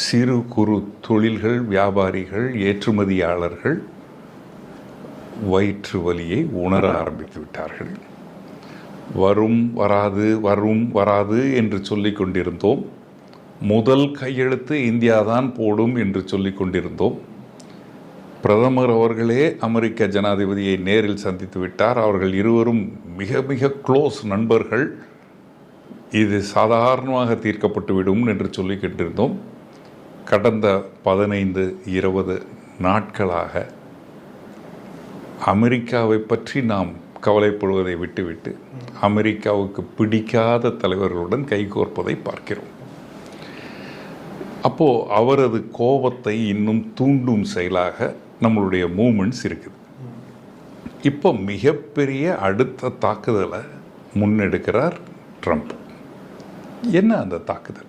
சிறு குறு தொழில்கள், வியாபாரிகள், ஏற்றுமதியாளர்கள் வயிற்று வலியை உணர ஆரம்பித்து விட்டார்கள். வரும் வராது வரும் வராது என்று சொல்லிக் கொண்டிருந்தோம். முதல் கையெழுத்து இந்தியாதான் போடும் என்று சொல்லிக் கொண்டிருந்தோம். பிரதமர் அவர்களே அமெரிக்க ஜனாதிபதியை நேரில் சந்தித்து விட்டார். அவர்கள் இருவரும் மிக மிக க்ளோஸ் நண்பர்கள். இது சாதாரணமாக தீர்க்கப்பட்டுவிடும் என்று சொல்லிக் கொண்டிருந்தோம். கடந்த 15-20 நாட்களாக அமெரிக்காவை பற்றி நாம் கவலைப்படுவதை விட்டுவிட்டு அமெரிக்காவுக்கு பிடிக்காத தலைவர்களுடன் கைகோர்ப்பதை பார்க்கிறோம். அப்போது அவரது கோபத்தை இன்னும் தூண்டும் செயலாக நம்மளுடைய மூமெண்ட்ஸ் இருக்குது. இப்போ மிகப்பெரிய அடுத்த தாக்குதலை முன்னெடுக்கிறார் ட்ரம்ப். என்ன அந்த தாக்குதல்?